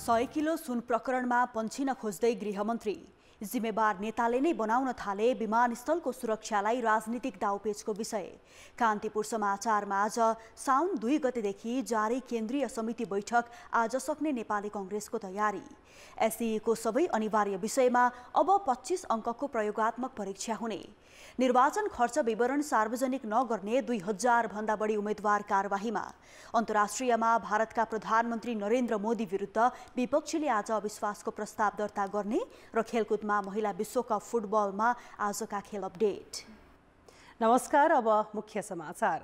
100 kilo सुन प्रकरणमा पन्छिन खोज्दै गृहमन्त्री। जिम्मेवार नेताले नै बनाउन थाले विमानस्थलको सुरक्षालाई राजनीतिक दाउपेचको विषय। कान्तिपुर समाचारमा आज साउन 2 गतेदेखि जारी केन्द्रीय समिति बैठक आज सक्ने नेपाली कांग्रेसको तयारी। एसईको सबै अनिवार्य विषयमा अब 25 अङ्कको प्रयोगात्मक परीक्षा हुने। निर्वाचन खर्च विवरण सार्वजनिक नगर्ने 2000 भन्दा बढी उम्मेद्वार कारबाहीमा। अन्तर्राष्ट्रियमा भारतका प्रधानमन्त्री नरेन्द्र मोदी विरुद्ध विपक्षीले आज अविश्वासको प्रस्ताव दर्ता गर्ने र खेलकुदमा महिला विश्वकप फुटबलमा आजका खेल अपडेट। नमस्कार, अब मुख्य समाचार।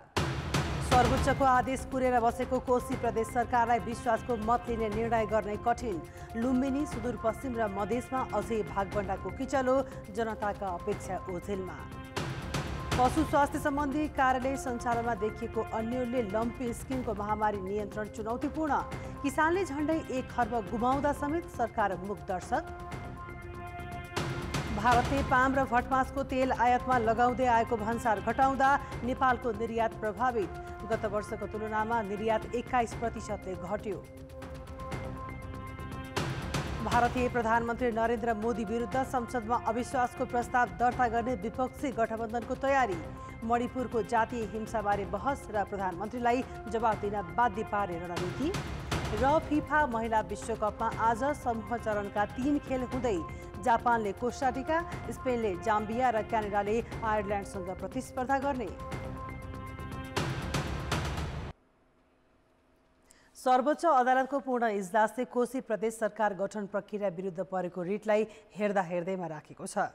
सर्वोच्चको आदेश पुरेर बसेको कोशी प्रदेश सरकारलाई विश्वासको मत लिने निर्णय गर्ने कठिन। लुम्बिनी, सुदूरपश्चिम र मधेसमा अझै भागबण्डाको किचलो, जनताका अपेक्षा ओझेलमा। पशु स्वास्थ्य सम्बन्धी कार्यालय सञ्चालनमा देखिएको अन्यलले लम्पी स्किनको महामारी नियन्त्रण चुनौतीपूर्ण। किसानले झण्डै 1 खर्ब गुमाउँदा समेत सरकार मुख दर्शक। भारतले पाम र भटमासको तेल आयातमा लगाउँदै आएको भन्सार घटाउँदा नेपालको निर्यात प्रभावित। गत वर्षको तुलनामा निर्यात 21% घट्यो। भारतीय प्रधानमन्त्री नरेन्द्र मोदी विरुद्ध संसदमा अविश्वासको प्रस्ताव दर्ता गर्ने विपक्षी गठबन्धनको तयारी। मणिपुरको जातीय हिंसाबारे बहस र प्रधानमन्त्रीलाई जवाब दिन बाध्य पार्ने रणनीति। र फिफा महिला विश्वकपमा आज समूह चरणका 3 खेल हुँदै जापानले कोस्टारिका, स्पेनले जाम्बिया र क्यानाडाले आयरल्यान्डसँग प्रतिस्पर्धा गर्ने। सर्वोच्च अदालतको पूर्ण इजलासले कोशी प्रदेश सरकार गठन प्रक्रिया विरुद्ध परेको रिटलाई हेर्दैमा राखेको छ।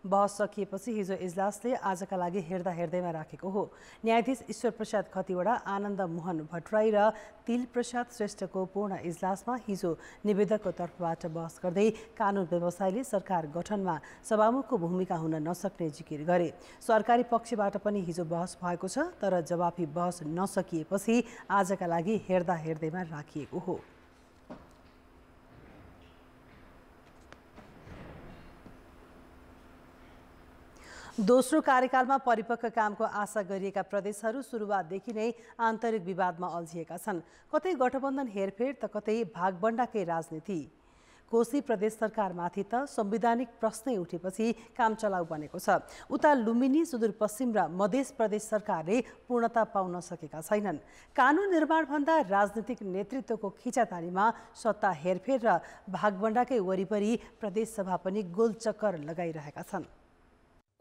बहस सकिएपछि हिजो इजलासले आजका लागि हेर्दैमा राखेको हो। न्यायाधीश ईश्वर प्रसाद खतिवडा, आनन्द मोहन भट्टराई र तिल प्रसाद श्रेष्ठको पूर्ण इजलासमा हिजो निवेदकको तर्फबाट बहस गर्दै कानुन व्यवसायले सरकार गठनमा सभामुखको भूमिका हुन नसक्ने जिकिर गरे। सरकारी पक्षबाट पनि हिजो बहस भएको छ, तर जवाफी बहस नसकिएपछि आजका लागि हेर्दैमा राखिएको हो। दोस्रो कार्यकालमा परिपक्व कामको आशा गरिएका प्रदेशहरू सुरुवातदेखि नै आन्तरिक विवादमा अल्झिएका छन्। कतै गठबन्धन हेरफेर त कतै भागबण्डाकै राजनीति। कोशी प्रदेश सरकारमाथि त संवैधानिक प्रश्नै उठेपछि काम चलाउ बनेको छ। उता लुम्बिनी, सुदूरपश्चिम र मधेस प्रदेश सरकारले पूर्णता पाउन सकेका छैनन्। कानुन निर्माणभन्दा राजनीतिक नेतृत्वको खिचातानीमा सत्ता हेरफेर र भागबण्डाकै वरिपरि प्रदेश सभा पनि गोलचक्कर लगाइरहेका छन्।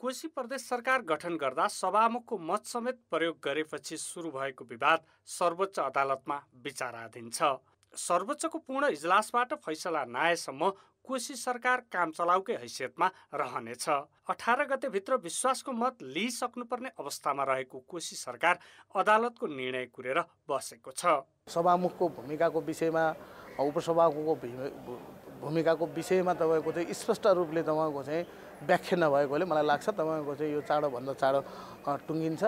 कोशी प्रदेश सरकार गठन गर्दा सभामुखको मत समेत प्रयोग गरेपछि सुरु भएको विवाद सर्वोच्च अदालतमा विचाराधीन छ। सर्वोच्चको पूर्ण इजलासबाट फैसला नआएसम्म कोशी सरकार काम चलाउकै हैसियतमा रहनेछ। 18 गतेभित्र विश्वासको मत लिइसक्नुपर्ने अवस्थामा रहेको कोशी सरकार अदालतको निर्णय कुरेर बसेको छ। सभामुखको भूमिकाको विषयमा, उपसभामुखको भूमिकाको विषयमा तपाईँको चाहिँ स्पष्ट रूपले तपाईँको चाहिँ व्याख्या नभएकोले मलाई लाग्छ तपाईँको चाहिँ यो चाँडोभन्दा चाँडो टुङ्गिन्छ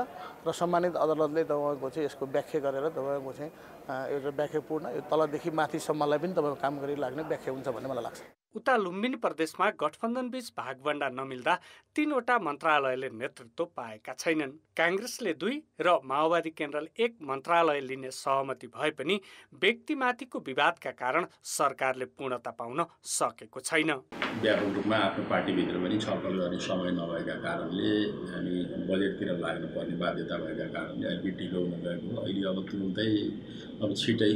र सम्मानित अदालतले तपाईँको चाहिँ यसको व्याख्या गरेर तपाईँको चाहिँ एउटा व्याख्यापूर्ण यो तलदेखि माथिसम्मलाई पनि तपाईँको काम गरिलाग्ने व्याख्या हुन्छ भन्ने मलाई लाग्छ। उता लुम्बिनी प्रदेशमा गठबन्धनबीच भागबण्डा नमिल्दा 3वटा मन्त्रालयले नेतृत्व पाएका छैनन्। काङ्ग्रेसले 2 र माओवादी केन्द्रले 1 मन्त्रालय लिने सहमति भए पनि व्यक्तिमाथिको विवादका कारण सरकारले पूर्णता पाउन सकेको छैन। व्यापक रूपमा आफ्नो पार्टीभित्र पनि छलफल गर्ने समय नभएका कारणले हामी बजेटतिर लाग्नुपर्ने बाध्यता भएका कारणले अहिले ढिलो हुन गएको हो। अहिले अब तुरुन्तै छिटै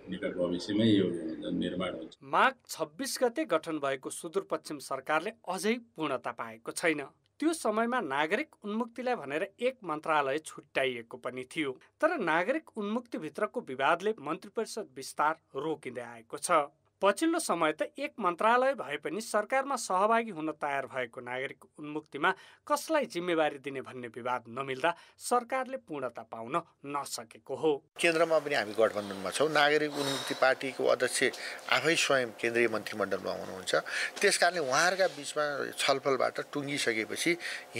निकट भविष्यमै यो निर्माण हुन्छ। माघ 26 गते गठन भएको सुदूरपश्चिम सरकारले अझै पूर्णता पाएको छैन। त्यो समयमा नागरिक उन्मुक्तिलाई भनेर 1 मन्त्रालय छुट्याइएको पनि थियो। तर नागरिक उन्मुक्तिभित्रको विवादले मन्त्रीपरिषद विस्तार रोकिँदै आएको छ। पछिल्लो समय त 1 मन्त्रालय भए पनि सरकारमा सहभागी हुन तयार भएको नागरिक उन्मुक्तिमा कसलाई जिम्मेवारी दिने भन्ने विवाद नमिल्दा सरकारले पूर्णता पाउन नसकेको हो। केन्द्रमा पनि हामी गठबन्धनमा छौँ। नागरिक उन्मुक्ति पार्टीको अध्यक्ष आफै स्वयं केन्द्रीय मन्त्रीमण्डलमा हुनुहुन्छ। त्यसकारणले उहाँहरूका बिचमा छलफलबाट टुङ्गिसकेपछि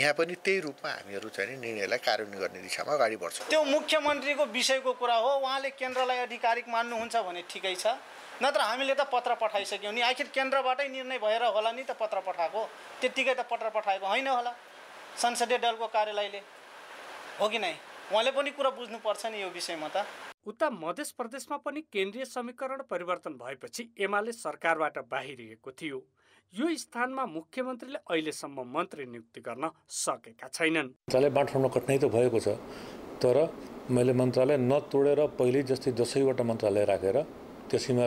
यहाँ पनि त्यही रूपमा हामीहरू चाहिँ निर्णयलाई कार्यान्वयन गर्ने दिशामा अगाडि बढ्छौँ। त्यो मुख्यमन्त्रीको विषयको कुरा हो। उहाँले केन्द्रलाई आधिकारिक मान्नुहुन्छ भने ठिकै छ, नत्र हामीले त पत्र पठाइसक्यौँ नि। आखिर केन्द्रबाटै निर्णय भएर होला नि त पत्र पठाएको। त्यत्तिकै त पत्र पठाएको होइन होला संसदीय दलको कार्यालयले, हो कि नै? उहाँले पनि कुरा बुझ्नुपर्छ नि यो विषयमा त। उता मध्य प्रदेशमा पनि केन्द्रीय समीकरण परिवर्तन भएपछि एमाले सरकारबाट बाहिरिएको थियो। यो स्थानमा मुख्यमन्त्रीले अहिलेसम्म मन्त्री नियुक्ति गर्न सकेका छैनन्। मन्त्रालय बाँड्न कठिनाइ त भएको छ, तर मैले मन्त्रालय नतोडेर पहिल्यै जस्तै 10वटा मन्त्रालय राखेर त्यसैमा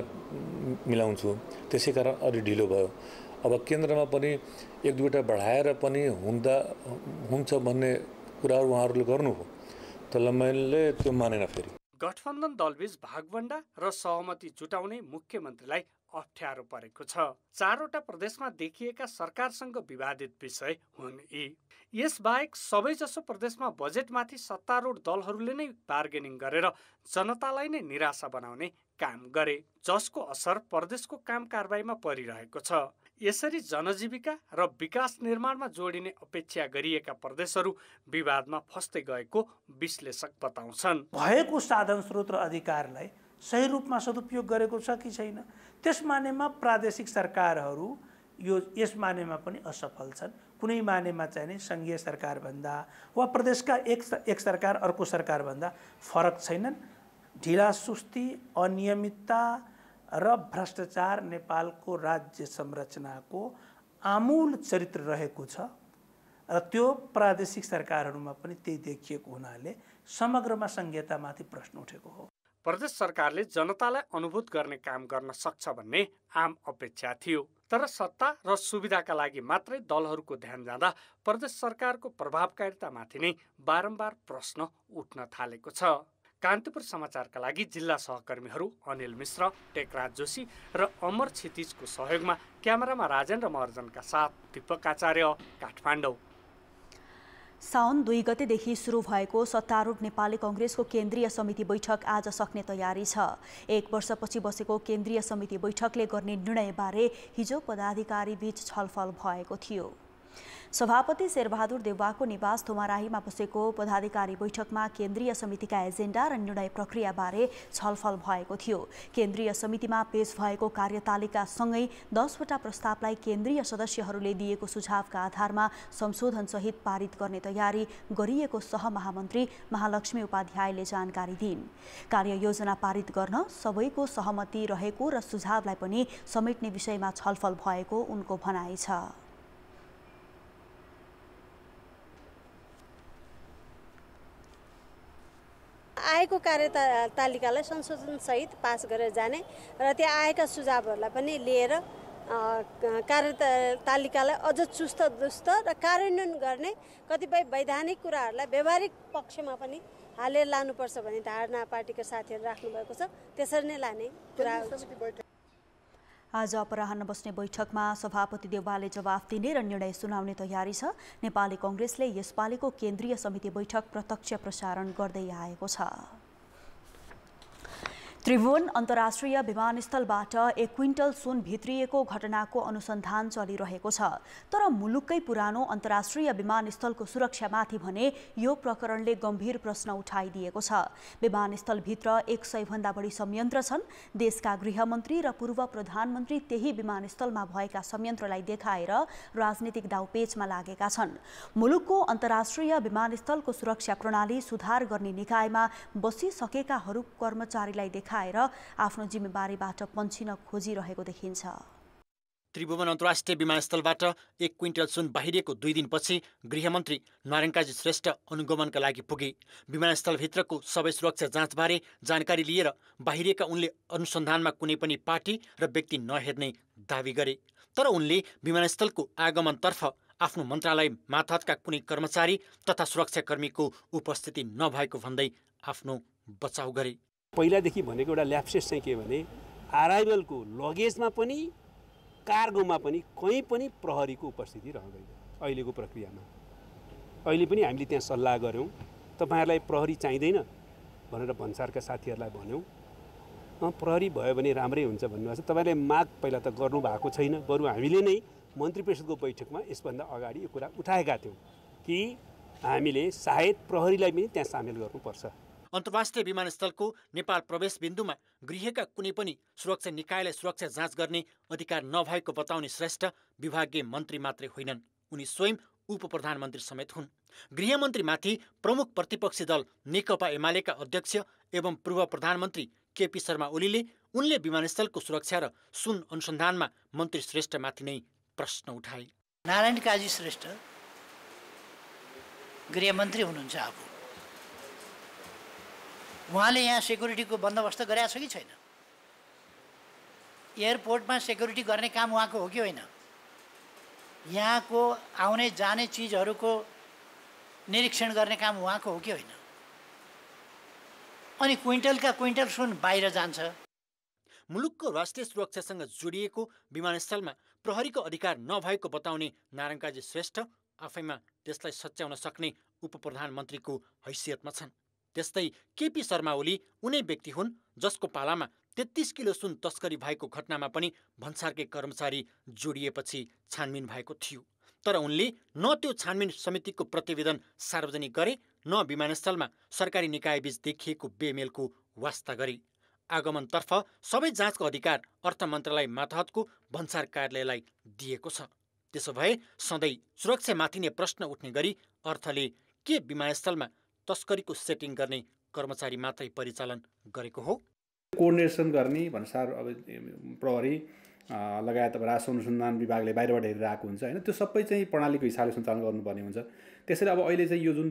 मिलाउँछु, त्यसै कारण अलि ढिलो भयो। अब केन्द्रमा पनि 1-2वटा बढाएर पनि हुन्छ भन्ने कुराहरू उहाँहरूले गर्नुभयो, तर मैले त्यो मानेन। फेरि गठबन्धन दलबीच भागवण्डा र सहमति जुटाउने मुख्यमन्त्रीलाई अप्ठ्यारो परेको छ। 4वटा प्रदेशमा देखिएका सरकारसँग विवादित विषय हुन् यी। यसबाहेक सबैजसो प्रदेशमा बजेटमाथि सत्तारूढ दलहरूले नै बार्गेनिङ गरेर जनतालाई नै निराशा बनाउने काम गरे, जसको असर प्रदेशको काम कारबाहीमा परिरहेको छ। यसरी जनजीविका र विकास निर्माणमा जोडिने अपेक्षा गरिएका प्रदेशहरू विवादमा फस्दै गएको विश्लेषक बताउँछन्। भएको साधन स्रोत र अधिकारलाई सही रूपमा सदुपयोग गरेको छ कि छैन, त्यस मानेमा प्रादेशिक सरकारहरू यस मानेमा पनि असफल छन्। कुनै मानेमा चाहिँ नि सङ्घीय सरकारभन्दा वा प्रदेशका एक सरकार अर्को सरकारभन्दा फरक छैनन्। ढिला सुस्ती, अनियमितता र भ्रष्टाचार नेपालको राज्य संरचनाको आमूल चरित्र रहेको छ र त्यो प्रादेशिक सरकारहरूमा पनि त्यही देखिएको हुनाले समग्रमा संघीयतामाथि प्रश्न उठेको हो। प्रदेश सरकारले जनतालाई अनुभूत गर्ने काम गर्न सक्छ भन्ने आम अपेक्षा थियो, तर सत्ता र सुविधाका लागि मात्रै दलहरूको ध्यान जाँदा प्रदेश सरकारको प्रभावकारितामाथि नै बारम्बार प्रश्न उठ्न थालेको छ। कान्तिपुर समाचारका लागि जिल्ला सहकर्मीहरू अनिल मिश्र, टेकराज जोशी र अमर क्षितिजको सहयोगमा क्यामेरामा राजेन्द्र महर्जनका साथ दीपक आचार्य, काठमाडौँ। साउन 2 गतेदेखि सुरु भएको सत्तारूढ नेपाली कङ्ग्रेसको केन्द्रीय समिति बैठक आज सक्ने तयारी छ। 1 वर्षपछि बसेको केन्द्रीय समिति बैठकले गर्ने निर्णयबारे हिजो पदाधिकारी बीच छलफल भएको थियो। सभापति शेरबहादुर देउवाको निवास थोमाराहीमा बसेको पदाधिकारी बैठकमा केन्द्रीय समितिका एजेन्डा र निर्णय प्रक्रियाबारे छलफल भएको थियो। केन्द्रीय समितिमा पेश भएको कार्यतालिकासँगै 10वटा प्रस्तावलाई केन्द्रीय सदस्यहरूले दिएको सुझावका आधारमा संशोधनसहित पारित गर्ने तयारी गरिएको सहमहामन्त्री महालक्ष्मी उपाध्यायले जानकारी दिइन्। कार्ययोजना पारित गर्न सबैको सहमति रहेको र सुझावलाई पनि समेट्ने विषयमा छलफल भएको उनको भनाइ छ। आएको कार्यतालिकालाई संशोधनसहित पास गरेर जाने र त्यहाँ आएका सुझावहरूलाई पनि लिएर कार्यतालिकालाई अझ चुस्त दुस्त र कार्यान्वयन गर्ने कतिपय वैधानिक कुराहरूलाई व्यवहारिक पक्षमा पनि हालेर लानुपर्छ भन्ने धारणा पार्टीका साथीहरू राख्नुभएको छ। त्यसरी नै लाने कुरा हो। आज अपराह्न बस्ने बैठकमा सभापति देउवाले जवाफ दिने र निर्णय सुनाउने तयारी छ। नेपाली कङ्ग्रेसले यसपालिको केन्द्रीय समिति बैठक प्रत्यक्ष प्रसारण गर्दै आएको छ। त्रिभुवन अन्तर्राष्ट्रिय विमानस्थलबाट 1 क्विन्टल सुन भित्रिएको घटनाको अनुसन्धान चलिरहेको छ, तर मुलुककै पुरानो अन्तर्राष्ट्रिय विमानस्थलको सुरक्षामाथि भने यो प्रकरणले गम्भीर प्रश्न उठाइदिएको छ। विमानस्थलभित्र 100 भन्दा बढी संयन्त्र छन्। देशका गृहमन्त्री र पूर्व प्रधानमन्त्री त्यही विमानस्थलमा भएका संयन्त्रलाई देखाएर राजनीतिक दाउपेचमा लागेका छन्। मुलुकको अन्तर्राष्ट्रिय विमानस्थलको सुरक्षा प्रणाली सुधार गर्ने निकायमा बसिसकेकाहरू कर्मचारीलाई देखाएर आफ्नो जिम्मेवारीबाट पन्छिन खोजिरहेको देखिन्छ। त्रिभुवन अन्तर्राष्ट्रिय विमानस्थलबाट 1 क्विन्टल सुन बाहिरिएको 2 दिनपछि गृहमन्त्री नारायणकाजी श्रेष्ठ अनुगमनका लागि पुगे। विमानस्थलभित्रको सबै सुरक्षा जाँचबारे जानकारी लिएर बाहिरिएका उनले अनुसन्धानमा कुनै पनि पार्टी र व्यक्ति नहेर्ने दावी गरे, तर उनले विमानस्थलको आगमनतर्फ आफ्नो मन्त्रालय मातहतका कुनै कर्मचारी तथा सुरक्षाकर्मीको उपस्थिति नभएको भन्दै आफ्नो बचाउ गरे। पहिलादेखि भनेको एउटा ल्याप्सेस चाहिँ के भने अराइभलको लगेजमा पनि कार्गोमा पनि कहीँ पनि प्रहरीको उपस्थिति रहँदैन। अहिलेको प्रक्रियामा अहिले पनि हामीले त्यहाँ सल्लाह गऱ्यौँ, तपाईँहरूलाई प्रहरी चाहिँदैन भनेर भन्सारका साथीहरूलाई भन्यौँ। प्रहरी भयो भने राम्रै हुन्छ भन्नुभएको छ। तपाईँले माग पहिला त गर्नुभएको छैन, बरु हामीले नै मन्त्री परिषदको बैठकमा यसभन्दा अगाडि यो कुरा उठाएका थियौँ कि हामीले सायद प्रहरीलाई पनि त्यहाँ सामेल गर्नुपर्छ। अन्तर्राष्ट्रिय विमानस्थलको नेपाल प्रवेश बिन्दुमा गृहका कुनै पनि सुरक्षा निकायलाई सुरक्षा जाँच गर्ने अधिकार नभएको बताउने श्रेष्ठ विभागीय मन्त्री मात्रै होइनन्, उनी स्वयं उपप्रधानमन्त्री समेत हुन्। गृहमन्त्रीमाथि प्रमुख प्रतिपक्षी दल नेकपा एमालेका अध्यक्ष एवं पूर्व प्रधानमन्त्री केपी शर्मा ओलीले उनले विमानस्थलको सुरक्षा र सुन अनुसन्धानमा मन्त्री श्रेष्ठमाथि नै प्रश्न उठाए। नारायण काजी श्रेष्ठ गृहमन्त्री हुनुहुन्छ आफू, उहाँले यहाँ सेक्युरिटीको बन्दोबस्त गरेको छ कि छैन? एयरपोर्टमा सेक्युरिटी गर्ने काम उहाँको हो कि होइन? यहाँको आउने जाने चिजहरूको निरीक्षण गर्ने काम उहाँको हो कि होइन? अनि क्विन्टलका क्विन्टल सुन बाहिर जान्छ। मुलुकको राष्ट्रिय सुरक्षासँग जोडिएको विमानस्थलमा प्रहरीको अधिकार नभएको बताउने नारायण काजी श्रेष्ठ आफैमा त्यसलाई सच्याउन सक्ने उपप्रधानमन्त्रीको हैसियतमा छन्। त्यस्तै केपी शर्मा ओली उनै व्यक्ति हुन् जसको पालामा 33 किलो सुन तस्करी भएको घटनामा पनि भन्सारकै कर्मचारी जोडिएपछि छानबिन भएको थियो। तर उनले न त्यो छानबिन समितिको प्रतिवेदन सार्वजनिक गरे न विमानस्थलमा सरकारी निकायबीच देखिएको बेमेलको वास्ता गरे। आगमनतर्फ सबै जाँचको अधिकार अर्थ मन्त्रालय मातहतको भन्सार कार्यालयलाई दिएको छ। त्यसो भए सधैँ सुरक्षामाथि नै प्रश्न उठ्ने गरी अर्थले के विमानस्थलमा तस्करीको सेटिङ गर्ने कर्मचारी मात्रै परिचालन गरेको हो? कोअर्डिनेसन गर्ने भन्सार अब प्रहरी लगायत अब राष्ट्र अनुसन्धान विभागले बाहिरबाट हेरेर आएको हुन्छ होइन, त्यो सबै चाहिँ प्रणालीको हिसाबले सञ्चालन गर्नुपर्ने हुन्छ। त्यसैले अब अहिले चाहिँ यो जुन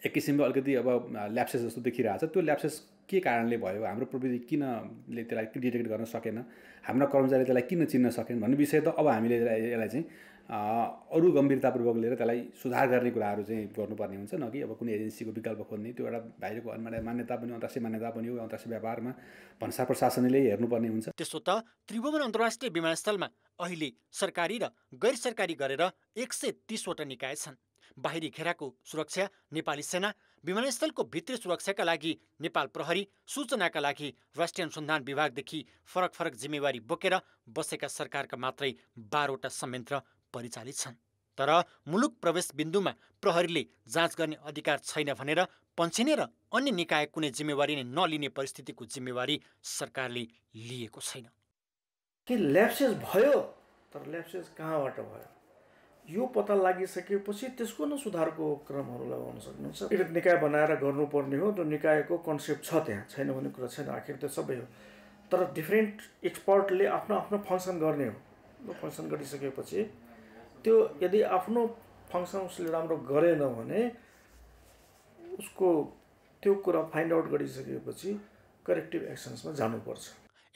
एक किसिमको अलिकति अब ल्याप्सेस जस्तो देखिरहेको छ, त्यो ल्याप्सेस के कारणले भयो, हाम्रो प्रविधि किनले त्यसलाई डिटेक्ट गर्न सकेन, हाम्रा कर्मचारी त्यसलाई किन चिन्न सकेन भन्ने विषय त अब हामीले यसलाई चाहिँ अरू गम्भीरतापूर्वक लिएर त्यसलाई सुधार गर्ने कुराहरू चाहिँ गर्नुपर्ने हुन्छ, न कि अब कुनै एजेन्सीको विकल्प खोज्ने। त्यो एउटा बाहिरको मान्यता पनि अन्तर्राष्ट्रिय मान्यता पनि हो, अन्तर्राष्ट्रिय व्यापारमा भन्सार प्रशासनले हेर्नुपर्ने हुन्छ। त्यसो त त्रिभुवन अन्तर्राष्ट्रिय विमानस्थलमा अहिले सरकारी र गैर सरकारी गरेर 130 वटा निकाय छन्। बाहिरी घेराको सुरक्षा नेपाली सेना, विमानस्थलको भित्री सुरक्षाका लागि नेपाल प्रहरी, सूचनाका लागि राष्ट्रिय अनुसन्धान विभागदेखि फरक फरक जिम्मेवारी बोकेर बसेका सरकारका मात्रै 12 वटा संयन्त्र परिचालित छन्। तर मुलुक प्रवेश बिन्दुमा प्रहरीले जाँच गर्ने अधिकार छैन भनेर पन्छिने र अन्य निकाय कुनै जिम्मेवारी नै नलिने परिस्थितिको जिम्मेवारी सरकारले लिएको छैन। के ल्याप्सेस भयो, तर ल्याप्सेस कहाँबाट भयो यो पत्ता लागिसकेपछि त्यसको न सुधारको क्रमहरू लगाउन सक्नुहुन्छ। एक निकाय बनाएर गर्नुपर्ने हो, त्यो निकायको कन्सेप्ट छ, त्यहाँ छैन भन्ने कुरा छैन, आखिर त्यो सबै हो। तर डिफ्रेन्ट एक्सपर्टले आफ्नो आफ्नो फङ्सन गर्ने हो। फङ्सन गरिसकेपछि त्यो यदि आफ्नो फङ्सन उसले राम्रो गरेन भने उसको त्यो कुरा फाइन्ड आउट गरिसकेपछि करेक्टिभ एक्सन्समा जानुपर्छ।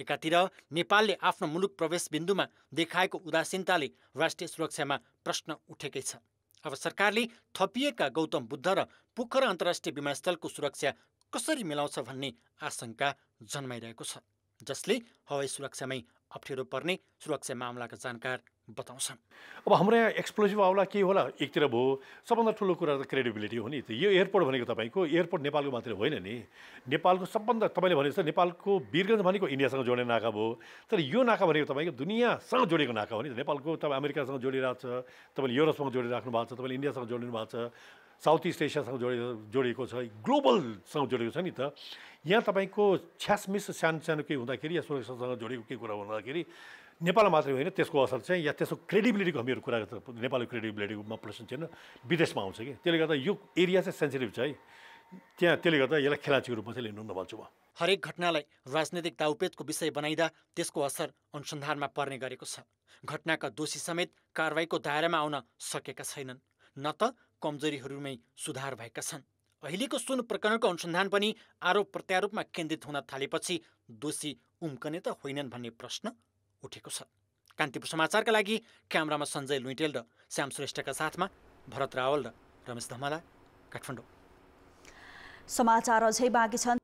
एकातिर नेपालले आफ्नो मुलुक प्रवेश बिन्दुमा देखाएको उदासीनताले राष्ट्रिय सुरक्षामा प्रश्न उठेकै छ। अब सरकारले थपिएका गौतम बुद्ध र पोखरा अन्तर्राष्ट्रिय विमानस्थलको सुरक्षा कसरी मिलाउँछ भन्ने आशंका जन्माइरहेको छ, जसले हवाई सुरक्षामै अप्ठ्यारो पर्ने सुरक्षा मामलाका जानकार बताउँछन्। अब हाम्रो यहाँ एक्सप्लोजिभ आउला के होला, एकतिर भयो सबभन्दा ठुलो कुरा त क्रेडिबिलिटी हो नि। यो एयरपोर्ट भनेको तपाईँको एयरपोर्ट नेपालको मात्रै होइन नि, नेपालको सबभन्दा तपाईँले भने जस्तो नेपालको वीरगञ्ज भनेको इन्डियासँग जोड्ने नाका भयो। तर यो नाका भनेको तपाईँको दुनियाँसँग जोडेको नाका हो नि। नेपालको तपाईँ अमेरिकासँग जोडिरहेको छ, तपाईँले युरोपसँग जोडिराख्नु भएको छ, तपाईँले इन्डियासँग जोडिनु भएको छ, साउथ इस्ट एसियासँग जोडिएको छ, ग्लोबलसँग जोडेको छ नि त। यहाँ तपाईँको छ्यासमिस सानो केही हुँदाखेरि या सुरक्षासँग जोडेको केही कुरा हुँदाखेरि नेपालमा मात्रै होइन, त्यसको असर चाहिँ या त्यसको क्रेडिबिलिटीको हामीहरू कुरा गर्छ, नेपालको क्रेडिबिलिटीमा प्रश्न छैन, विदेशमा आउँछ कि। त्यसले गर्दा यो एरिया चाहिँ सेन्सिटिभ छ है त्यहाँ, त्यसले गर्दा यसलाई खेलाचीको रूपमा चाहिँ लिनु नभन्छु म। हरेक घटनालाई राजनैतिक दाउपेचको विषय बनाइदा त्यसको असर अनुसन्धानमा पर्ने गरेको छ। घटनाका दोषी समेत कारवाहीको दायरामा आउन सकेका छैनन्, न त कमजोरीहरूमै सुधार भएका छन्। अहिलेको सुन प्रकरणको अनुसन्धान पनि आरोप प्रत्यारोपमा केन्द्रित हुन थालेपछि दोषी उम्कने त होइनन् भन्ने प्रश्न उठेको छ। कान्तिपुर समाचारका लागि क्यामेरामा सञ्जय लुइटेल र श्याम श्रेष्ठका साथमा भरत रावल र रमेश धमाला, काठमाडौँ। समाचार अझै बाँकी छन्।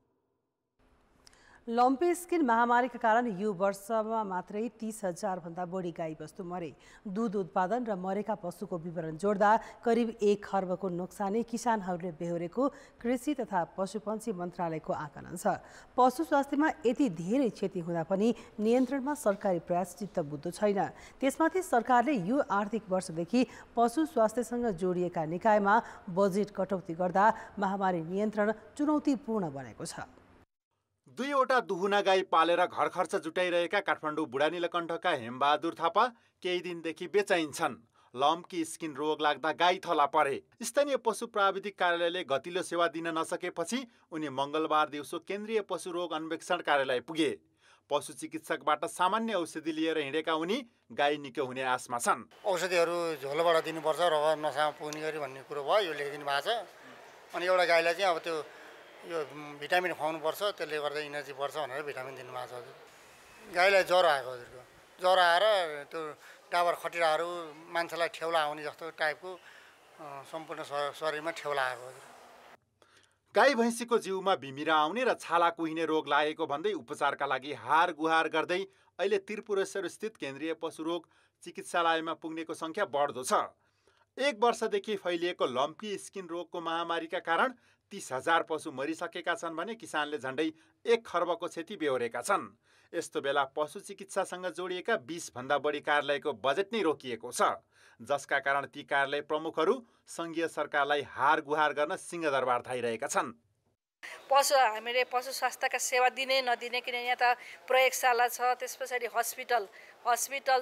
लम्पी स्किन महामारीका कारण यो वर्षमा मात्रै 30,000 भन्दा बढी गाईबस्तु मरे। दूध उत्पादन र मरेका पशुको विवरण जोड्दा करिब 1 खर्बको नोक्सानी किसानहरूले बेहोरेको कृषि तथा पशुपन्छी मन्त्रालयको आकलन छ। पशु स्वास्थ्यमा यति धेरै क्षति हुँदा पनि नियन्त्रणमा सरकारी प्रयास चित्तबुद्ध छैन। त्यसमाथि सरकारले यो आर्थिक वर्षदेखि पशु स्वास्थ्यसँग जोडिएका निकायमा बजेट कटौती गर्दा महामारी नियन्त्रण चुनौतीपूर्ण बनेको छ। 2 वटा दुहुना गाई पालेर घर खर्च जुटाइरहेका काठमाडौँ बुढानीलकण्ठका हेमबहादुर थापा केही दिनदेखि बेचैन छन्। लम्की स्किन रोग लाग्दा गाई थला परे। स्थानीय पशु प्राविधिक कार्यालयले गतिलो सेवा दिन नसकेपछि उनी मङ्गलबार दिउँसो केन्द्रीय पशु रोग अन्वेषण कार्यालय पुगे। पशु चिकित्सकबाट सामान्य औषधि लिएर हिँडेका उनी गाई निको हुने आशमा छन्। औषधिहरू झोलबाट दिनुपर्छ, रगत नसामा पुग्ने गरी भन्ने कुरो भयो, यो लेखिदिनु भएको छ। अनि एउटा गाईलाई चाहिँ अब त्यो यो भिटामिन खुवाउनुपर्छ, त्यसले गर्दा इनर्जी बढ्छ भनेर भिटामिन दिनुभएको छ हजुर। गाईलाई ज्वरो आएको हजुरको, ज्वरो आएर त्यो डाबर खटिराहरू मान्छेलाई ठेउला आउने जस्तो टाइपको सम्पूर्ण शरीरमा ठेउला आएको हजुर। गाई भैँसीको जिउमा बिमिरा आउने र छाला कुहिने रोग लागेको भन्दै उपचारका लागि हार गुहार गर्दै अहिले त्रिपुरेश्वर स्थित केन्द्रीय पशु रोग चिकित्सालयमा पुग्नेको सङ्ख्या बढ्दो छ। 1 वर्षदेखि फैलिएको लम्पी स्किन रोगको महामारीका कारण 30,000 पशु मरिसकेका छन् भने किसानले झण्डै 1 खर्बको क्षति बेहोरेका छन्। यस्तो बेला पशु चिकित्सासँग जोडिएका 20 भन्दा बढी कार्यालयको बजेट नै रोकिएको छ, जसका कारण ती कार्यालय प्रमुखहरू सङ्घीय सरकारलाई हार गुहार गर्न सिंहदरबार धाइरहेका छन्। हामीले पशु स्वास्थ्यका सेवा दिने नदिने, किनभने यहाँ त प्रयोगशाला छ, त्यस पछाडि हस्पिटल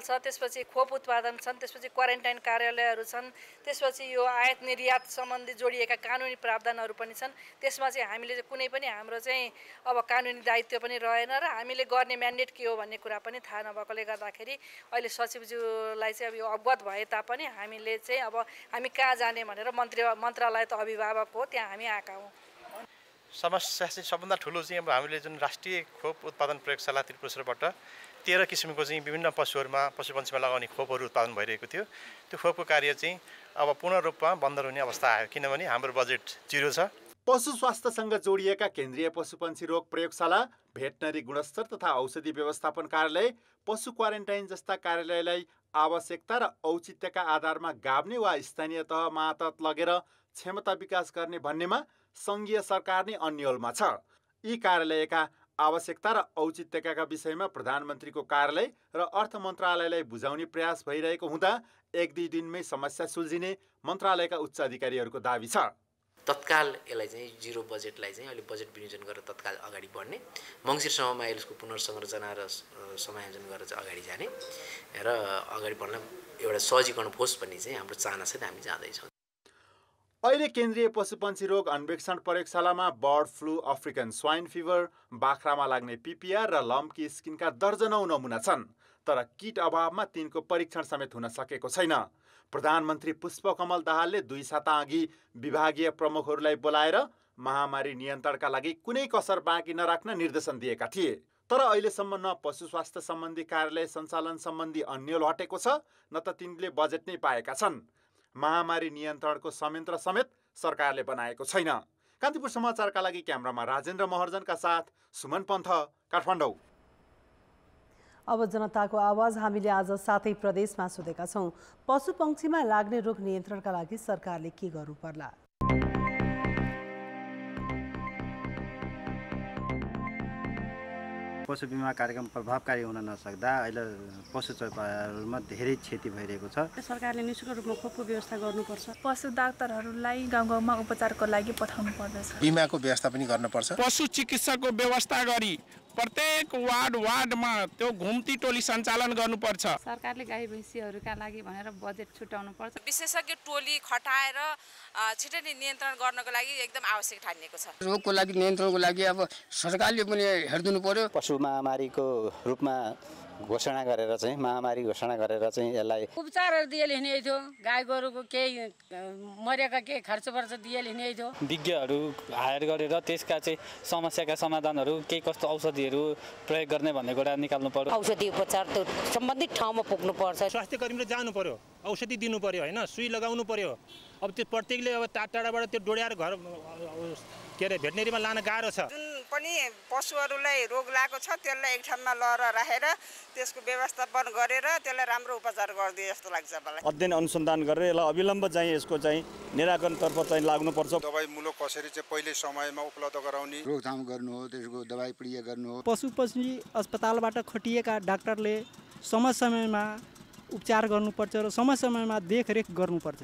छ, त्यसपछि खोप उत्पादन छन्, त्यसपछि क्वारेन्टाइन कार्यालयहरू छन्, त्यसपछि यो आयात निर्यात सम्बन्धी जोडिएका कानुनी प्रावधानहरू पनि छन्। त्यसमा चाहिँ हामीले कुनै पनि हाम्रो चाहिँ अब कानुनी दायित्व पनि रहेन र हामीले गर्ने म्यान्डेट के हो भन्ने कुरा पनि थाहा नभएकोले गर्दाखेरि अहिले सचिवज्यूलाई चाहिँ अब यो अवगत भए तापनि हामीले चाहिँ अब हामी कहाँ जाने भनेर मन्त्रालय त अभिभावक हो, त्यहाँ हामी आएका हौँ। समस्या चाहिँ सबभन्दा ठुलो चाहिँ अब हामीले जुन राष्ट्रिय खोप उत्पादन प्रयोगशाला त्रिपुरेश्वरबाट 13 किसिमको चाहिँ विभिन्न पशुपन्छीमा लगाउने खोपहरू उत्पादन भइरहेको थियो। त्यो खोपको कार्य चाहिँ अब पूर्ण रूपमा बन्द हुने अवस्था आयो, किनभने हाम्रो बजेट 0 छ। पशु स्वास्थ्यसँग जोडिएका केन्द्रीय पशुपन्छी रोग प्रयोगशाला, भेटनरी गुणस्तर तथा औषधि व्यवस्थापन कार्यालय, पशु क्वारेन्टाइन जस्ता कार्यालयलाई आवश्यकता र औचित्यका आधारमा गाभ्ने वा स्थानीय तह मातहत लगेर क्षमता विकास गर्ने भन्नेमा सङ्घीय सरकार नै अन्यलमा छ। यी कार्यालयका आवश्यकता र औचित्यका विषयमा प्रधानमन्त्रीको कार्यालय र अर्थ मन्त्रालयलाई बुझाउने प्रयास भइरहेको हुँदा 1-2 दिनमै समस्या सुल्झिने मन्त्रालयका उच्च अधिकारीहरूको दाबी छ। तत्काल यसलाई चाहिँ 0 बजेटलाई चाहिँ अहिले बजेट विनियोजन गरेर तत्काल अगाडि बढ्ने, मङ्सिरसम्ममा यसको पुनर्संरचना र समायोजन गरेर चाहिँ अगाडि जाने र अगाडि बढ्न एउटा सहजीकरण होस् भन्ने चाहिँ हाम्रो चाहनासहित हामी जाँदैछौँ। अहिले केन्द्रीय पशुपन्छी रोग अन्वेषण प्रयोगशालामा bird flu, African swine fever, बाख्रामा लाग्ने पिपिआर र लम्की स्किनका दर्जनौं नमुना छन्, तर किट अभावमा तिनको परीक्षण समेत हुन सकेको छैन। प्रधानमन्त्री पुष्पकमल दाहालले 2 साता अघि विभागीय प्रमुखहरूलाई बोलाएर महामारी नियन्त्रणका लागि कुनै कसर बाँकी नराख्न निर्देशन दिएका थिए। तर अहिलेसम्म न पशु स्वास्थ्य सम्बन्धी कार्यालय सञ्चालन सम्बन्धी अन्यल हटेको छ, न त तिनले बजेट नै पाएका छन्। महामारी नियन्त्रणको संयन्त्र समेत सरकारले बनाएको छैन। कान्तिपुर समाचारका लागि क्यामेरामा राजेन्द्र महर्जनका साथ सुमन पन्थ, काठमाडौँ। अब जनताको आवाज हामीले आज 7 प्रदेशमा सोधेका छौँ। पशुपक्षीमा लाग्ने रोग नियन्त्रणका लागि सरकारले के गर्नु पर्ला? पशु बिमा कार्यक्रम प्रभावकारी हुन नसक्दा अहिले पशु चौपायाहरूमा धेरै क्षति भइरहेको छ। सरकारले निःशुल्क रूपमा खोपको व्यवस्था गर्नुपर्छ। पशु डाक्टरहरूलाई गाउँ गाउँमा उपचारको लागि पठाउनु पर्दछ। बिमाको व्यवस्था पनि गर्नुपर्छ। पशु चिकित्सकको व्यवस्था गरी प्रत्येक वार्डमा त्यो घुम्ती टोली सञ्चालन गर्नुपर्छ। सरकारले गाई भैँसीहरूका लागि भनेर बजेट छुट्याउनु पर्छ। विशेषज्ञ टोली खटाएर छिटै नियन्त्रण गर्नको लागि एकदम आवश्यक ठानिएको छ। रोगको लागि नियन्त्रणको लागि अब सरकारले पनि हेरिदिनु पर्यो। पशु महामारीको रूपमा घोषणा गरेर चाहिँ महामारी घोषणा गरेर चाहिँ यसलाई उपचारहरू दिएले हिँडे थियो। गाई गोरुको केही मरेका केही खर्च पर्छ दिएले हिँडे थियो। विज्ञहरू हायर गरेर त्यसका चाहिँ समस्याका समाधानहरू केही कस्तो औषधिहरू प्रयोग गर्ने भन्ने कुरा निकाल्नु पर्यो। औषधि उपचार त्यो सम्बन्धित ठाउँमा पुग्नु पर्छ। स्वास्थ्य कर्मीले जानु पर्यो, औषधि दिनु पर्यो, हैन सुई लगाउनु पर्यो। अब त्यो प्रत्येकले अब टाढाबाट त्यो डोड्याएर घर के अरे भेटनेरीमा लान गाह्रो छ। जुन पनि पशुहरूलाई रोग लागेको छ त्यसलाई एक ठाउँमा लएर राखेर त्यसको व्यवस्थापन गरेर त्यसलाई राम्रो उपचार गरिदिए जस्तो लाग्छ मलाई। अध्ययन अनुसन्धान गरेर यसलाई अविलम्ब चाहिँ यसको चाहिँ निराकरणतर्फ चाहिँ लाग्नुपर्छ। दबाईमूलक कसरी चाहिँ पहिले समयमा उपलब्ध गराउने, रोकथाम गर्नु हो, त्यसको दबाई प्रयोग गर्नु हो। पशुपन्छी अस्पतालबाट खटिएका डाक्टरले समय समयमा उपचार गर्नुपर्छ र समय समयमा देखरेख गर्नुपर्छ।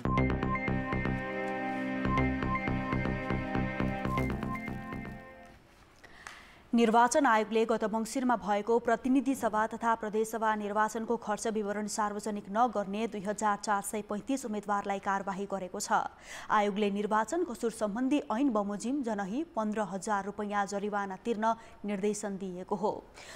निर्वाचन आयोगले गत मङ्सिरमा भएको प्रतिनिधि सभा तथा प्रदेशसभा निर्वाचनको खर्च विवरण सार्वजनिक नगर्ने 2435 उम्मेद्वारलाई कारबाही गरेको छ। आयोगले निर्वाचन कसुर सम्बन्धी ऐन बमोजिम जनही 15,000 रुपैयाँ जरिवाना तिर्न निर्देशन दिएको हो।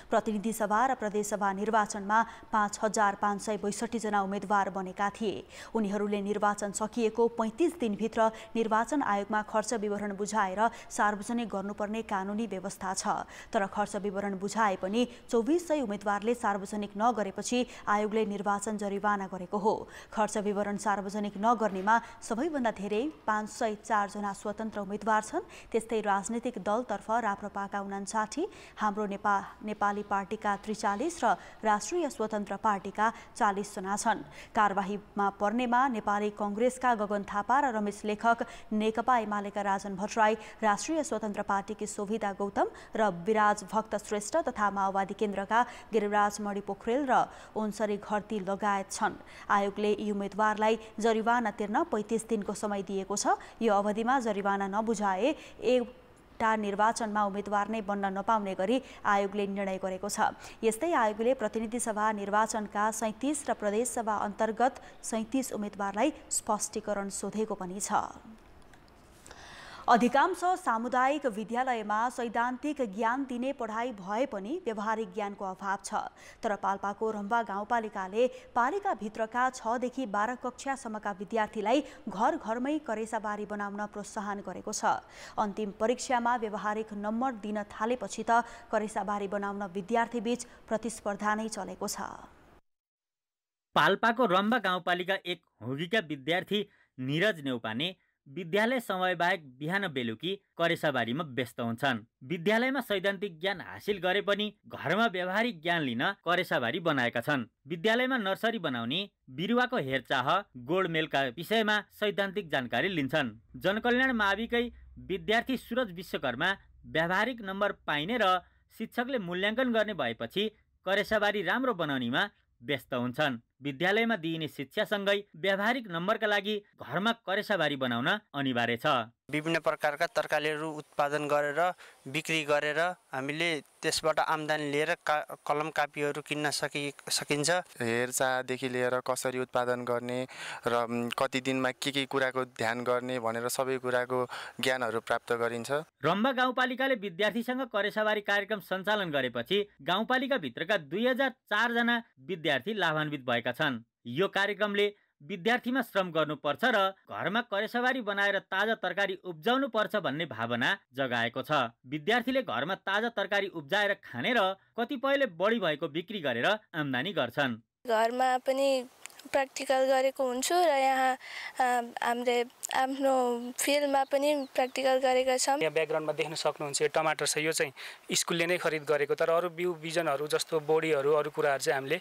प्रतिनिधि सभा र प्रदेशसभा निर्वाचनमा 5,562 जना उम्मेद्वार बनेका थिए। उनीहरूले निर्वाचन सकिएको 35 दिनभित्र निर्वाचन आयोगमा खर्च विवरण बुझाएर सार्वजनिक गर्नुपर्ने कानुनी व्यवस्था छ। तर खर्च विवरण बुझाए पनि 2400 उम्मेद्वारले सार्वजनिक नगरेपछि आयोगले निर्वाचन जरिवाना गरेको हो। खर्च विवरण सार्वजनिक नगर्नेमा सबैभन्दा धेरै 504 जना स्वतन्त्र उम्मेद्वार छन्। त्यस्तै राजनीतिक दलतर्फ राप्रपाका 59, हाम्रो नेपाली पार्टीका 43 र राष्ट्रिय स्वतन्त्र पार्टीका 40 जना छन्। कारबाहीमा पर्नेमा नेपाली कांग्रेसका गगन थापा र रमेश लेखक, नेकपा एमालेका राजन भट्टराई, राष्ट्रिय स्वतन्त्र पार्टीकी शोभिता गौतम र विराज भक्त श्रेष्ठ तथा माओवादी केन्द्रका गिरिराज मणि पोखरेल र ओन्सरी घरती लगायत छन्। आयोगले यी उम्मेद्वारलाई जरिवाना तिर्न 35 दिनको समय दिएको छ। यो अवधिमा जरिवाना नबुझाए एउटा निर्वाचनमा उम्मेद्वार नै बन्न नपाउने गरी आयोगले निर्णय गरेको छ। यस्तै आयोगले प्रतिनिधि सभा निर्वाचनका 37 र प्रदेशसभा अन्तर्गत 37 उम्मेद्वारलाई स्पष्टीकरण सोधेको पनि छ। अधिकांश सामुदायिक विद्यालयमा सैद्धान्तिक ज्ञान दिने पढाइ भए पनि व्यावहारिक ज्ञानको अभाव छ। तर पाल्पाको रम्बा गाउँपालिकाले पालिकाभित्रका 6 देखि 12 कक्षासम्मका विद्यार्थीलाई घर घरमै करेसाबारी बनाउन प्रोत्साहन गरेको छ। अन्तिम परीक्षामा व्यावहारिक नम्बर दिन थालेपछि त करेसाबारी बनाउन विद्यार्थीबीच प्रतिस्पर्धा नै चलेको छ। पाल्पाको रम्बा गाउँपालिका 1 होगीका विद्यार्थी निरज नेउपाने विद्यालय समय बाहेक बिहान बेलुकी करेसाबारीमा व्यस्त हुन्छन्। विद्यालयमा सैद्धान्तिक ज्ञान हासिल गरे पनि घरमा व्यावहारिक ज्ञान लिन करेसाबारी बनाएका छन्। विद्यालयमा नर्सरी बनाउने, बिरुवाको हेरचाह, गोडमेलका विषयमा सैद्धान्तिक जानकारी लिन्छन्। जनकल्याण माविकै विद्यार्थी सूरज विश्वकर्मा व्यावहारिक नम्बर पाइने र शिक्षकले मूल्याङ्कन गर्ने भएपछि करेसाबारी राम्रो बनाउनेमा व्यस्त हुन्छन्। विद्यालयमा दिइने शिक्षासँगै व्यावहारिक नम्बरका लागि घरमा करेसाबारी बनाउन अनिवार्य छ। विभिन्न प्रकारका तरकारीहरू उत्पादन गरेर बिक्री गरेर हामीले त्यसबाट आम्दानी लिएर कलम कापीहरू किन्न सकिन्छ। हेरचाहदेखि लिएर कसरी उत्पादन गर्ने र कति दिनमा के कुराको ध्यान गर्ने भनेर सबै कुराको ज्ञानहरू प्राप्त गरिन्छ। रम्बा गाउँपालिकाले विद्यार्थीसँग करेसाबारी कार्यक्रम सञ्चालन गरेपछि गाउँपालिकाभित्रका 2004 जना विद्यार्थी लाभान्वित भएका छन्। यो कार्यक्रमले विद्यार्थीमा श्रम गर्नुपर्छ र घरमा करेसाबारी बनाएर ताजा तरकारी उब्जाउनु पर्छ भन्ने भावना जगाएको छ। विद्यार्थीले घरमा ताजा तरकारी उब्जाएर खाने र कतिपयले बढी भएको बिक्री गरेर आम्दानी गर्छन्। घरमा पनि प्र्याक्टिकल गरेको हुन्छु र यहाँ हामीले आफ्नो फिल्डमा पनि प्र्याक्टिकल गरेका छौँ। यहाँ ब्याकग्राउन्डमा देख्न सक्नुहुन्छ यो टमाटर छ। यो चाहिँ स्कुलले नै खरिद गरेको, तर अरू बिउ बिजनहरू जस्तो बोडीहरू अरू कुराहरू चाहिँ हामीले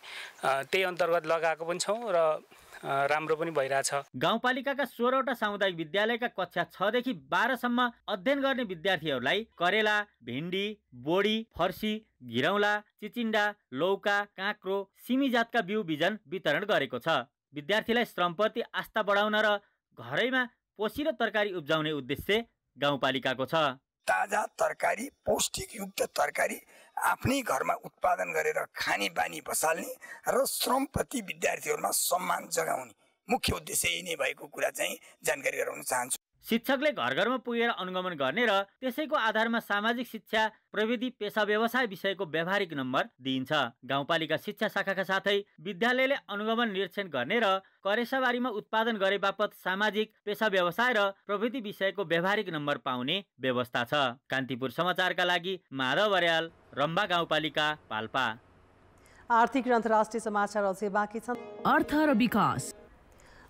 त्यही अन्तर्गत लगाएको पनि छौँ र राम्रो पनि भइरहेछ। गाउँपालिकाका 16वटा सामुदायिक विद्यालयका कक्षा 6 देखि 12 सम्म अध्ययन गर्ने विद्यार्थीहरूलाई करेला, भिन्डी, बोडी, फर्सी, घिरौला, चिचिन्डा, लौका, काँक्रो, सिमी जातका बिउ बिजन वितरण गरेको छ। विद्यार्थीलाई श्रमप्रति आस्था बढाउन र घरैमा पोषी र तरकारी उब्जाउने उद्देश्य गाउँपालिकाको छ। ताजा तरकारी, पौष्टिकयुक्त तरकारी आफ्नै घरमा उत्पादन गरेर खाने बानी बसाल्ने र श्रमप्रति विद्यार्थीहरूमा सम्मान जगाउने मुख्य उद्देश्य यही नै भएको कुरा चाहिँ जानकारी गराउन चाहन्छु। शिक्षकले घर घरमा पुगेर अनुगमन गर्ने र त्यसैको आधारमा सामाजिक शिक्षा, प्रविधि, पेशा व्यवसाय विषयको व्यावहारिक नम्बर दिइन्छ। गाउँपालिका शिक्षा शाखाका साथै विद्यालयले अनुगमन निरीक्षण गर्ने र करेसाबारीमा उत्पादन गरे बापत सामाजिक, पेशा व्यवसाय र प्रविधि विषयको व्यावहारिक नम्बर पाउने व्यवस्था छ। कान्तिपुर समाचारका लागि माधव बर्याल, रम्बा गाउँपालिका, पाल्पा। आर्थिक र अन्तर्राष्ट्रिय समाचार अझै बाँकी छन्। अर्थ र विकास।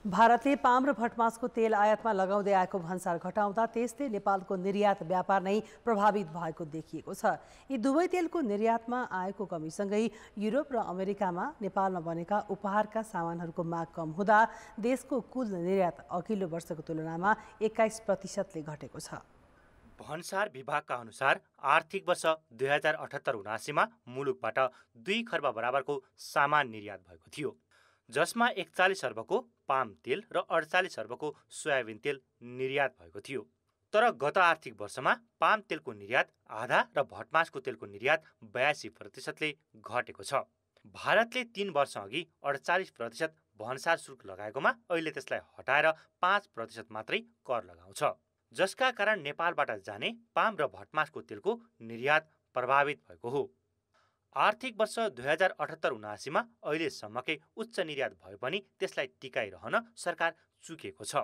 भारतले पाम र भटमासको तेल आयातमा लगाउँदै आएको भन्सार घटाउँदा त्यसले नेपालको निर्यात व्यापार नै प्रभावित भएको देखिएको छ। यी दुवै तेलको निर्यातमा आएको कमीसँगै युरोप र अमेरिकामा नेपालमा बनेका उपहारका सामानहरूको माग कम हुँदा देशको कुल निर्यात अघिल्लो वर्षको तुलनामा 21% घटेको छ। भन्सार विभागका अनुसार आर्थिक वर्ष 2078-79मा मुलुकबाट 2 खर्ब बराबरको सामान निर्यात भएको थियो, जसमा 41 अर्बको पाम तेल र 48 अर्बको सोयाबिन तेल निर्यात भएको थियो। तर गत आर्थिक वर्षमा पाम तेलको निर्यात आधा र भटमासको तेलको निर्यात 82%ले घटेको छ। भारतले 3 वर्ष अघि 48% भन्सार शुल्क लगाएकोमा अहिले त्यसलाई हटाएर 5% मात्रै कर लगाउँछ, जसका कारण नेपालबाट जाने पाम र भटमासको तेलको निर्यात प्रभावित भएको हो। आर्थिक वर्ष 2078-79 मा अहिलेसम्मकै उच्च निर्यात भए पनि त्यसलाई टिकाइरहन सरकार चुकेको छ।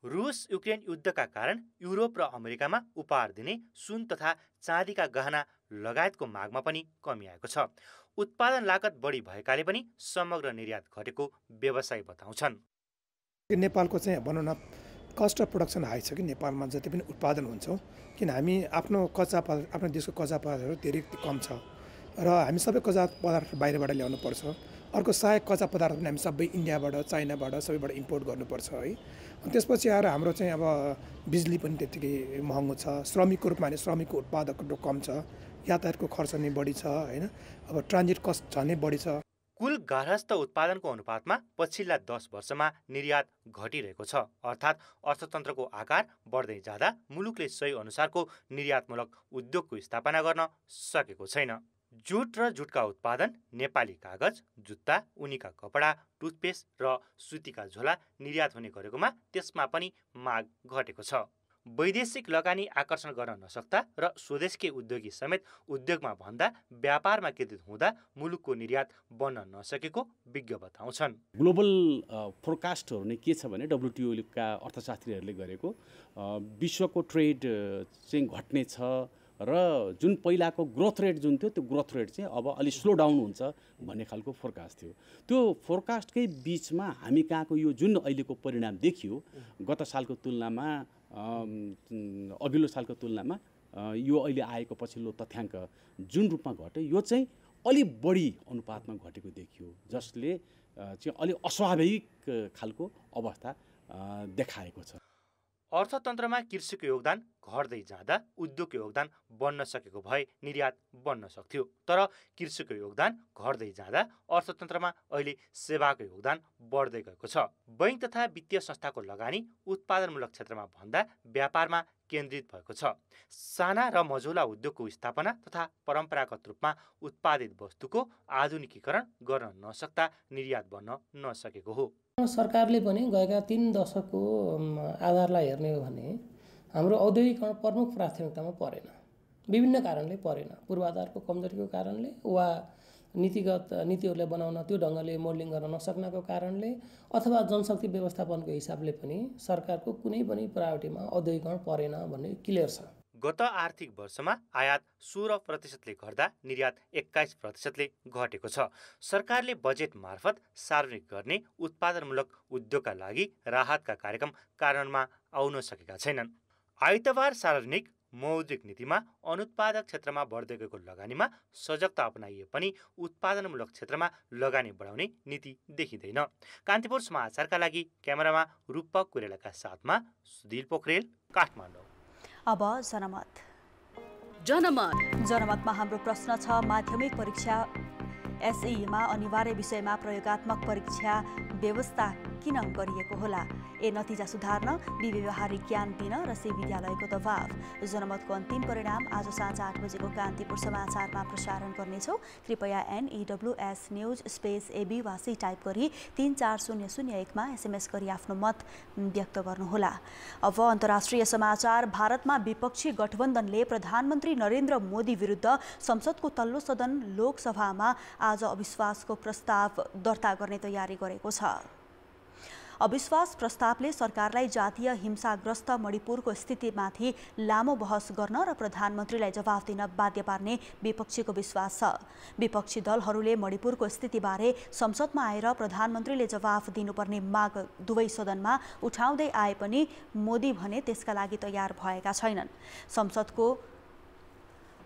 रुस युक्रेन युद्धका कारण युरोप र अमेरिकामा उपहार दिने सुन तथा चाँदीका गहना लगायतको मागमा पनि कमी आएको छ। उत्पादन लागत बढी भएकाले पनि समग्र निर्यात घटेको व्यवसायी बताउँछन्। नेपालको चाहिँ भनौँ न कस्ट अफ प्रोडक्सन हाई छ कि नेपालमा जति पनि उत्पादन हुन्छ, किन हामी आफ्नो कच्चा पदार्थ आफ्नो देशको कच्चा पदार्थहरू धेरै कम छ र हामी सबै कच्चा पदार्थ बाहिरबाट ल्याउनु पर्छ। अर्को सहायक कच्चा पदार्थ पनि हामी सबै इन्डियाबाट चाइनाबाट सबैबाट इम्पोर्ट गर्नुपर्छ है। अनि त्यसपछि आएर हाम्रो चाहिँ अब बिजुली पनि त्यतिकै महँगो छ, श्रमिकको रूपमा श्रमिकको उत्पादकता कम छ, यातायातको खर्च नै बढी छ होइन, अब ट्रान्जिट कस्ट झनै बढी छ। कुल गार्हस्थ उत्पादनको अनुपातमा पछिल्ला 10 वर्षमा निर्यात घटिरहेको छ, अर्थात् अर्थतन्त्रको आकार बढ्दै जाँदा मुलुकले सही अनुसारको निर्यातमूलक उद्योगको स्थापना गर्न सकेको छैन। जुट र जुटका उत्पादन, नेपाली कागज, जुत्ता, उनीका कपडा, टुथपेस्ट र सुतीका झोला निर्यात हुने गरेकोमा त्यसमा पनि माग घटेको छ। वैदेशिक लगानी आकर्षण गर्न नसक्दा र स्वदेशकै उद्योगी समेत उद्योगमा भन्दा व्यापारमा केन्द्रित हुँदा मुलुकको निर्यात बन्न नसकेको विज्ञ बताउँछन्। ग्लोबल फोरकास्टहरू नै के छ भने WTO का अर्थशास्त्रीहरूले गरेको विश्वको ट्रेड चाहिँ घट्ने छ र जुन पहिलाको ग्रोथ रेट जुन थियो त्यो ग्रोथ रेट चाहिँ अब अलि स्लो डाउन हुन्छ भन्ने खालको फोरकास्ट थियो। त्यो फोरकास्टकै बिचमा हामी कहाँको यो जुन अहिलेको परिणाम देखियो गत सालको तुलनामा अघिल्लो सालको तुलनामा यो अहिले आएको पछिल्लो तथ्याङ्क जुन रूपमा घट्यो यो चाहिँ अलि बढी अनुपातमा घटेको देखियो, जसले चाहिँ अलि अस्वाभाविक खालको अवस्था देखाएको छ। अर्थतन्त्रमा कृषिको योगदान घट्दै जाँदा उद्योगको योगदान बन्न सकेको भए निर्यात बन्न सक्थ्यो, तर कृषिको योगदान घट्दै जाँदा अर्थतन्त्रमा अहिले सेवाको योगदान बढ्दै गएको छ। बैंक तथा वित्तीय संस्थाको लगानी उत्पादनमूलक क्षेत्रमा भन्दा व्यापारमा केन्द्रित भएको छ। साना र मझौला उद्योगको स्थापना तथा परम्परागत रूपमा उत्पादित वस्तुको आधुनिकीकरण गर्न नसक्दा निर्यात बन्न नसकेको हो। सरकारले पनि गएका 3 दशकको आधारलाई हेर्ने हो भने हाम्रो औद्योगिकरण प्रमुख प्राथमिकतामा परेन, विभिन्न कारणले परेन। पूर्वाधारको कमजोरीको कारणले वा नीतिहरूले बनाउन त्यो ढङ्गले मोल्डिङ गर्न नसक्नको कारणले अथवा जनशक्ति व्यवस्थापनको हिसाबले पनि सरकारको कुनै पनि प्रायोरिटीमा औद्योगिकरण परेन भन्ने क्लियर छ। गत आर्थिक वर्षमा आयात 16%ले घट्दा निर्यात 21%ले घटेको छ। सरकारले बजेट मार्फत सार्वजनिक गर्ने उत्पादनमूलक उद्योगका लागि राहतका कार्यक्रम कार्यान्वयनमा आउन सकेका छैनन्। आइतबार सार्वजनिक मौद्रिक नीतिमा अनुत्पादक क्षेत्रमा बढ्दै गएको लगानीमा सजगता अपनाइए पनि उत्पादनमूलक क्षेत्रमा लगानी बढाउने नीति देखिँदैन। कान्तिपुर समाचारका लागि क्यामेरामा रूपक कुरेलाका साथमा सुधीर पोखरेल, काठमाडौँ। अब जनमतमा हाम्रो प्रश्न छ, माध्यमिक परीक्षा एसईमा अनिवार्य विषयमा प्रयोगात्मक परीक्षा व्यवस्था किन गरिएको होला? ए नतिजा सुधार्न, बी व्यवहारिक ज्ञान दिन र सी विद्यालयको दबाव। जनमतको अन्तिम परिणाम आज साँझ 8 बजेको कान्तिपुर समाचारमा प्रसारण गर्नेछौँ। कृपया NEWS न्युज स्पेस AB वा सी टाइप गरी 34001 मा SMS गरी आफ्नो मत व्यक्त गर्नुहोला। अब अन्तर्राष्ट्रिय समाचार। भारतमा विपक्षी गठबन्धनले प्रधानमन्त्री नरेन्द्र मोदी विरुद्ध संसदको तल्लो सदन लोकसभामा आज अविश्वासको प्रस्ताव दर्ता गर्ने तयारी गरेको छ। अविश्वास प्रस्तावले सरकारलाई जातीय हिंसाग्रस्त मणिपुरको स्थितिमाथि लामो बहस गर्न र प्रधानमन्त्रीलाई जवाफ दिन बाध्य पार्ने विपक्षीको विश्वास छ। विपक्षी दलहरूले मणिपुरको स्थितिबारे संसदमा आएर प्रधानमन्त्रीले जवाफ दिनुपर्ने माग दुवै सदनमा उठाउँदै आए पनि मोदी भने त्यसका लागि तयार भएका छैनन्।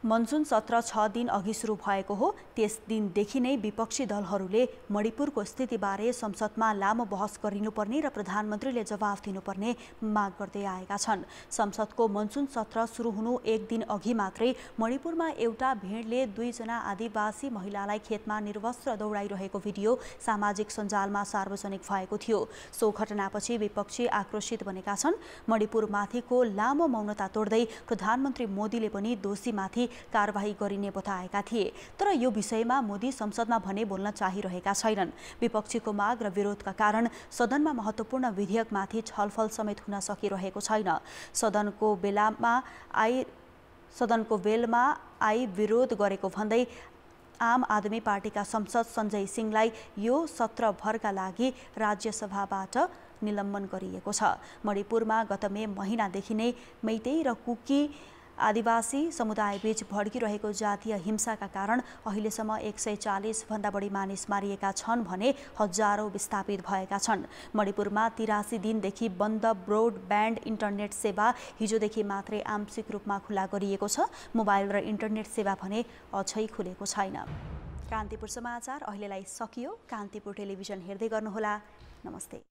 मनसुन सत्र 6 दिन अघि सुरु भएको हो। त्यस दिनदेखि नै विपक्षी दलहरूले मणिपुरको स्थितिबारे संसदमा लामो बहस गरिनुपर्ने र प्रधानमन्त्रीले जवाफ दिनुपर्ने माग गर्दै आएका छन्। संसदको मनसुन सत्र सुरु हुनु एक दिन अघि मात्रै मणिपुरमा एउटा भिडले 2 जना आदिवासी महिलालाई खेतमा निर्वस्त्र दौडाइरहेको भिडियो सामाजिक सञ्जालमा सार्वजनिक भएको थियो। सो घटनापछि विपक्षी आक्रोशित बनेका छन्। मणिपुरमाथिको लामो मौनता तोड्दै प्रधानमन्त्री मोदीले पनि दोषीमाथि कारबाही गरिने बताएका थिए। तर यो विषयमा मोदी संसदमा भने बोल्न चाहिरहेका छैनन्। विपक्षीको माग र विरोधका कारण सदनमा महत्त्वपूर्ण विधेयकमाथि छलफल समेत हुन सकिरहेको छैन। सदनको बेलमा आई विरोध गरेको भन्दै आम आदमी पार्टीका सांसद सञ्जय सिंहलाई यो सत्रभरका लागि राज्यसभाबाट निलम्बन गरिएको छ। मणिपुरमा गत मे महिनादेखि नै मैतेई र कुकी आदिवासी समुदायबीच भड्किरहेको जातीय हिंसाका कारण अहिलेसम्म 140 भन्दा बढी मानिस मारिएका छन् भने हजारौं विस्थापित भएका छन्। मणिपुरमा 83 दिनदेखि बन्द ब्रोडब्यान्ड इन्टरनेट सेवा हिजोदेखि मात्रै आंशिक रूपमा खुला गरिएको छ। मोबाइल र इन्टरनेट सेवा भने अझै खुलेको छैन। कान्तिपुर समाचार अहिलेलाई सकियो। कान्तिपुर टेलिभिजन हेर्दै गर्नुहोला। नमस्ते।